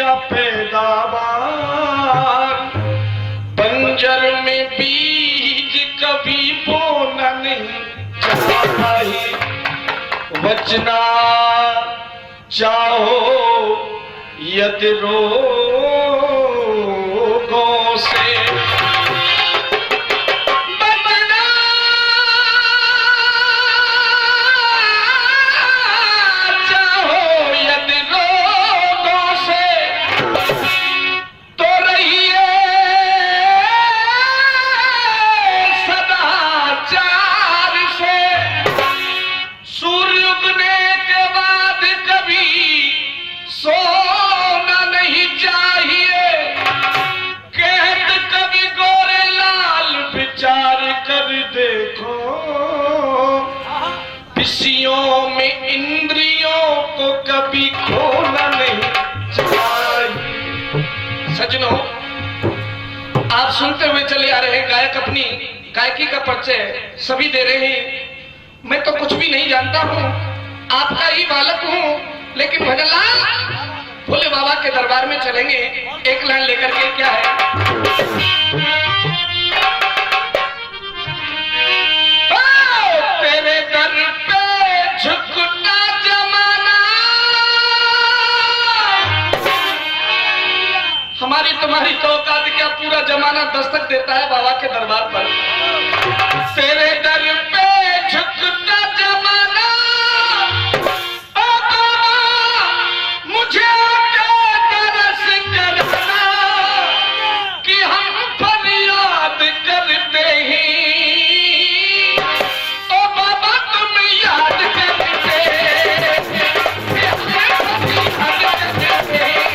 क्या पैदावार, बंजर में बीज कभी बोना नहीं चाहिए, बचना चाहो यदि रोगों से, बचना चाहो यदि रोगों से, तो रहिए सदाचार से। सूर्य उगने के बाद कभी सोना नहीं चाहिए, कहत कभी गोरे लाल विचार कर देखो, विषयों में इंद्रियों को कभी खोना नहीं चाहिए। सज्जनों, आप सुनते हुए चले आ रहे हैं, गायक अपनी गायकी का परिचय सभी दे रहे हैं। मैं तो कुछ भी नहीं जानता हूँ, आपका ही बालक हूँ, लेकिन भजनलाल भोले बाबा के दरबार में चलेंगे एक लाइन लेकर के। क्या है? तेरे दर पे झुकता जमाना, हमारी तुम्हारी तो औकात क्या, पूरा जमाना दस्तक देता है बाबा के दरबार पर। तेरे दर पे झुकता जमाना, ओ बाबा मुझे तरस करना कि हम फरियाद करते हैं, ओ बाबा तुम याद करते कि हम फरियाद करते हैं।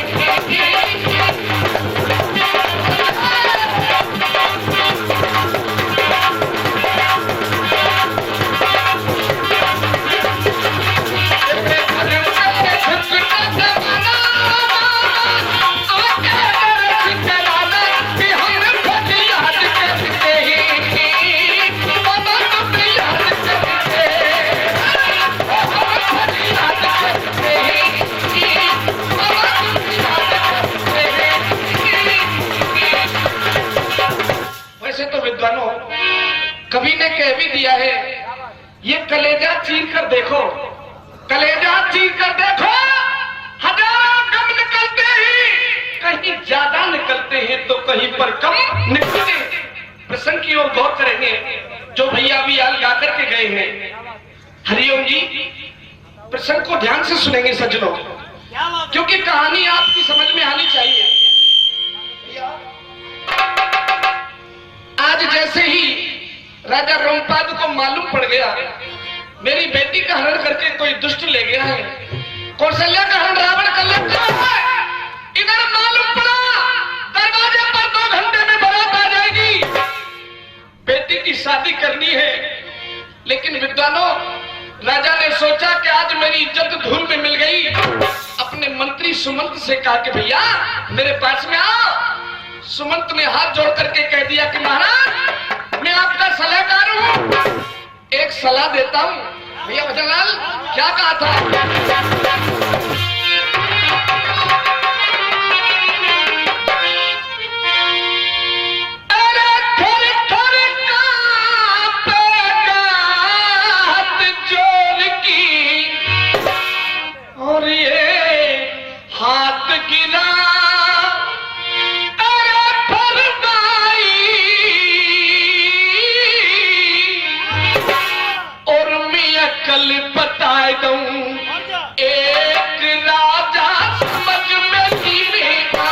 कवि ने कह भी दिया है, ये कलेजा चीर कर देखो, कलेजा चीर कर देखो, हजारों कम निकलते हैं, कहीं ज्यादा निकलते हैं तो कहीं पर कम निकलते हैं। प्रसंग की ओर गौर करेंगे जो भैया भी आल गा करके गए हैं। हरिओम जी, प्रसंग को ध्यान से सुनेंगे सज्जनों, क्योंकि कहानी आपकी समझ में आनी चाहिए। आज जैसे ही राजा रोमपाद को मालूम पड़ गया मेरी बेटी का हरण करके कोई दुष्ट ले गया है, कौशल्या का हरण रावण कर लेता है, इधर मालूम पड़ा दरवाजे पर 2 घंटे में बारात आ जाएगी, बेटी की शादी करनी है। लेकिन विद्वानों, राजा ने सोचा कि आज मेरी इज्जत धूल में मिल गई। अपने मंत्री सुमंत से कहा कि भैया मेरे पास में आओ। सुमंत ने हाथ जोड़ करके कह दिया कि महाराज मैं आपका सलाहकार हूं, एक सलाह देता हूं। भैया भजनलाल क्या कहा था? अरे थोड़ी थोड़ी कांपेगा हाथ जोड़ की, और ये हाथ गिरा कल बताए दूं, एक राजा समझ में जीवेगा।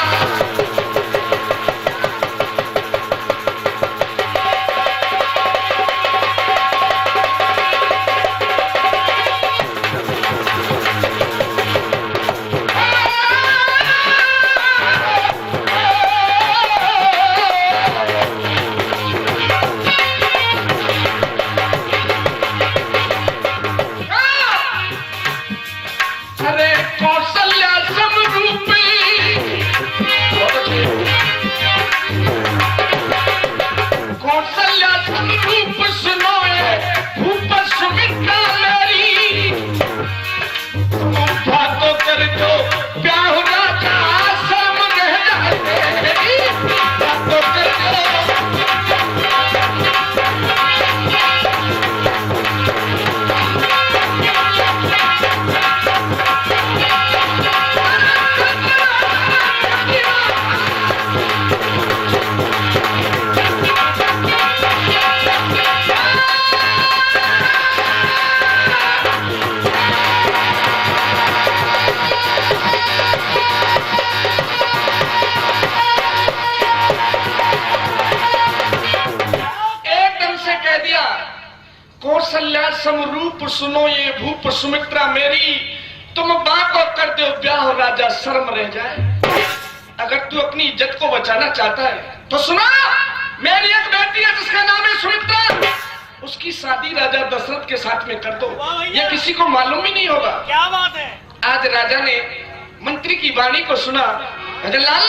प्यार राजा दिया, कौशल्या समरूप सुनो ये भूप सुमित्रा मेरी, तुम मां को कर दो ब्याह राजा शर्म रह जाए। अगर तू अपनी इज्जत को बचाना चाहता है तो सुना, मेरी एक बेटी है जिसका नाम है सुमित्रा, उसकी शादी राजा दशरथ के साथ में कर दो, ये किसी को मालूम ही नहीं होगा। क्या बात है। आज राजा ने मंत्री की वाणी को सुना। लाल,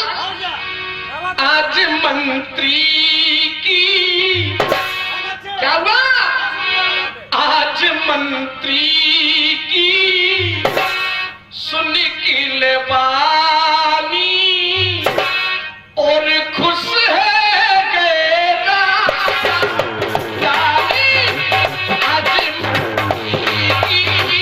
आज मंत्री की क्या हुआ, आज मंत्री की सुन की लेवानी और खुश है गेरा, आज मंत्री की।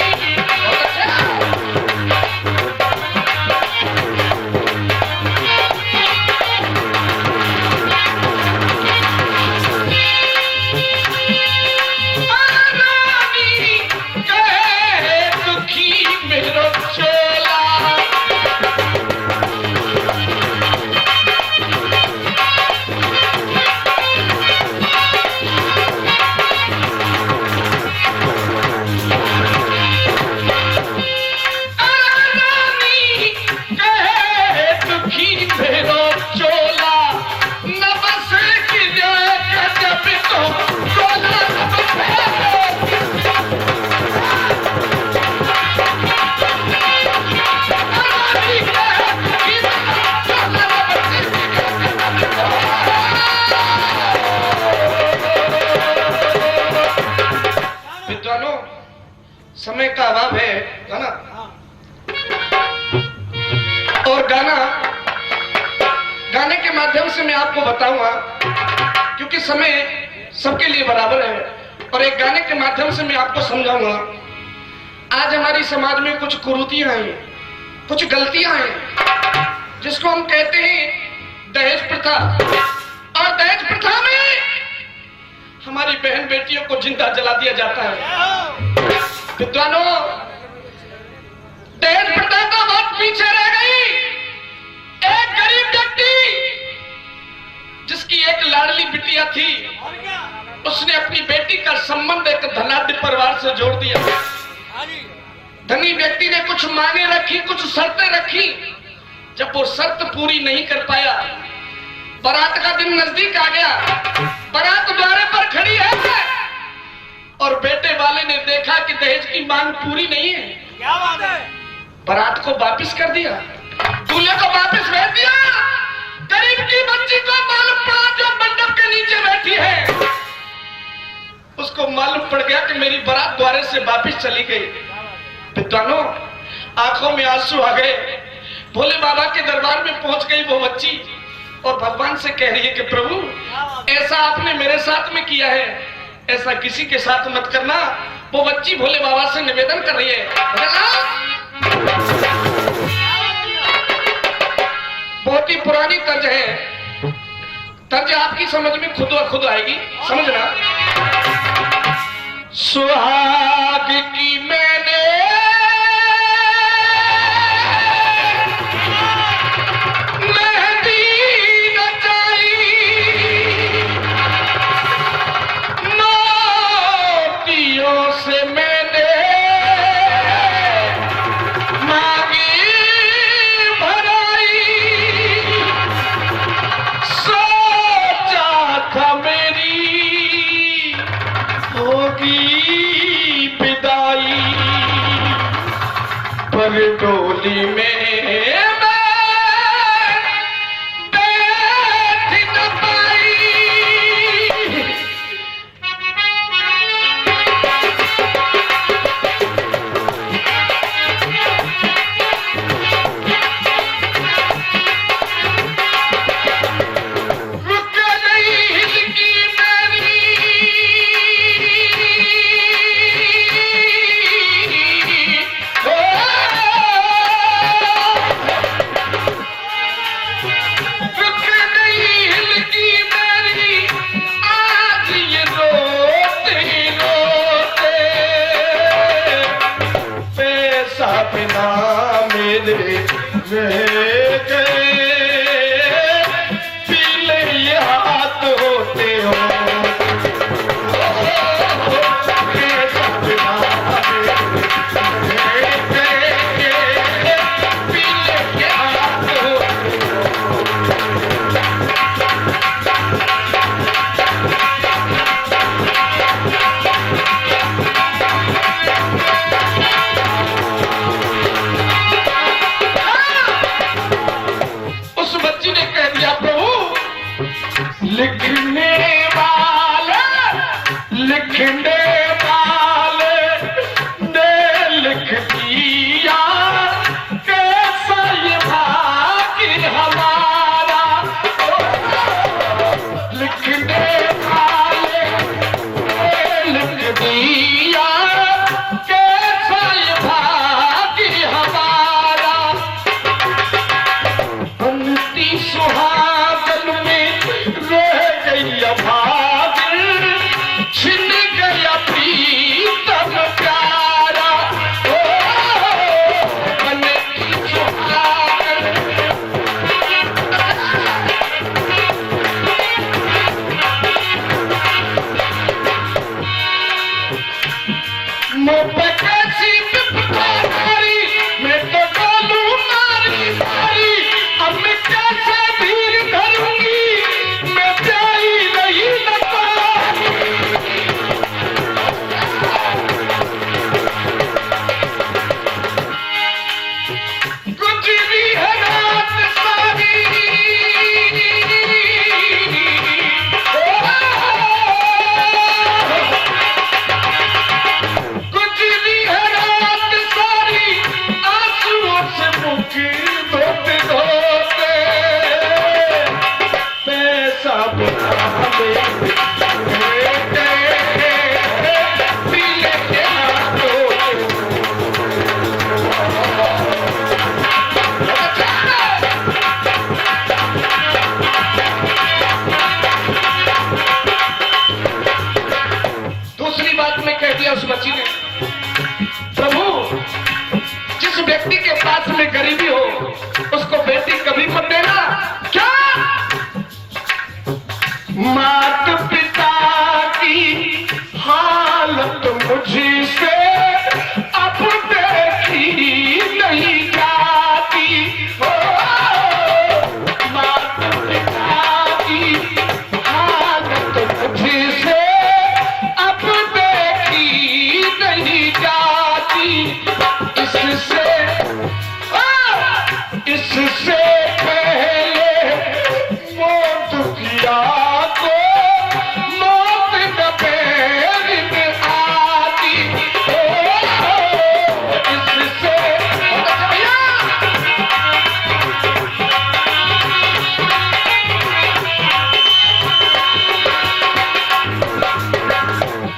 समय का अभाव है गाना, और गाने के माध्यम से मैं आपको बताऊंगा, क्योंकि समय सबके लिए बराबर है, और एक गाने के माध्यम से मैं आपको समझाऊंगा। आज हमारी समाज में कुछ कुरीतियां हैं, कुछ गलतियां हैं, जिसको हम कहते हैं दहेज प्रथा। और दहेज प्रथा में हमारी बहन बेटियों को जिंदा जला दिया जाता है। विद्वानों, दहेज प्रथा तो बहुत पीछे रह गई। एक गरीब व्यक्ति जिसकी एक लाडली बिटिया थी, उसने अपनी बेटी का संबंध एक धनाढ्य परिवार से जोड़ दिया। धनी व्यक्ति ने कुछ मांगे रखी, कुछ शर्तें रखी। जब वो शर्त पूरी नहीं कर पाया, बारात का दिन नजदीक आ गया, बारात द्वारे पर खड़ी है, और बेटे वाले ने देखा कि दहेज की मांग पूरी नहीं है। क्या बात है। बारात को वापिस कर दिया, दूल्हे को वापिस भेज दिया। गरीब की बच्ची को मालूम पड़ा, जो मंडप के नीचे बैठी है, उसको मालूम पड़ गया कि मेरी बारात द्वारे से वापिस चली गई। विद्वानों, आंखों में आंसू आ गए। भोले बाबा के दरबार में पहुंच गई वो बच्ची, और भगवान से कह रही है कि प्रभु, ऐसा आपने मेरे साथ में किया है, ऐसा किसी के साथ मत करना। वो बच्ची भोले बाबा से निवेदन कर रही है। बहुत ही पुरानी तर्ज है, तर्ज आपकी समझ में खुद ब खुद आएगी, समझना। सुहाग की मैंने डोली में लिखने वाले ने लिख दिया कैसा ये भाग्य हमारा। लिखने वाले ने लिख दिया कैसा ये भाग्य हमारा। बनती सुहागन में रह गई अभागिन, छिन गया प्रीतम प्यारा। ओ बनती सुहागन मुँह पे कैसी विपदा मारी, मैं तो डोलू मारी मारी। अब मैं कैसे धीर धरूंगी, मैं प्यारी नहीं लगता। गुजरी है रात सारी, गुजरी है रात सारी, आंसुओं से मुख धोते धोते। पैसा बुला हमें पीले के हाथों। दूसरी बात में कह दिया उस बच्ची ने, प्रभु जिस व्यक्ति के पास में गरीबी हो उसको बेटी कभी मत देना। क्या मात पिता की हालत मुझसे अब देखी नहीं जाती। ओ, मात पिता की हालत मुझसे अब देखी नहीं जाती। इससे पहले मौत किया को मौत न पैर आती। इससे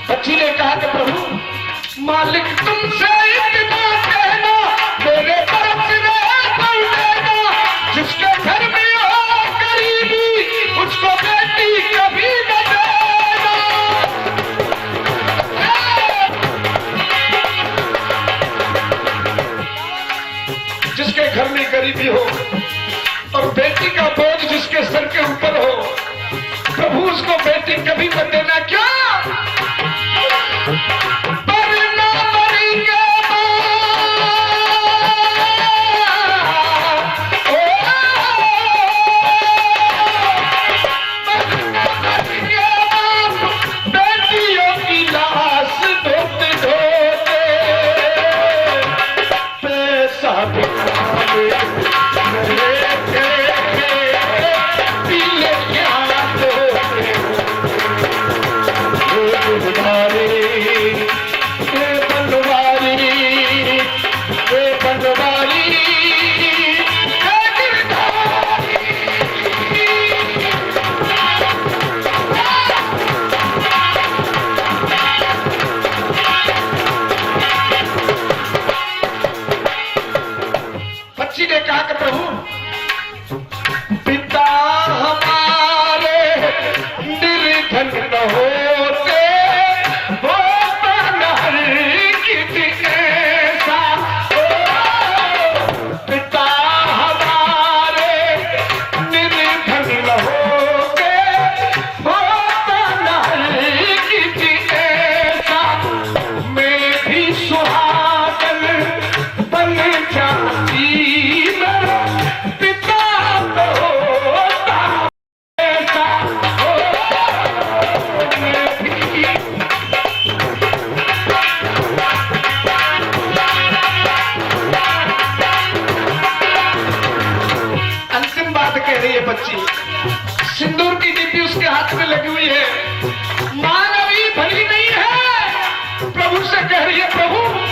बच्ची ने कहा कि प्रभु मालिक तुमसे इतना कहना, मेरे तरफ से जिसके घर में हो गरीबी उसको बेटी कभी न देना। जिसके घर में गरीबी हो और बेटी का बोझ जिसके सर के ऊपर हो, प्रभु उसको बेटी कभी मत देना। क्या मरना मरेंगे बेटियों की लाश धोते धोते। पैसा पीले के हाथों बच्ची ने कहा कि प्रभु पिता हमारे निर्धन न होते कह रही है प्रभु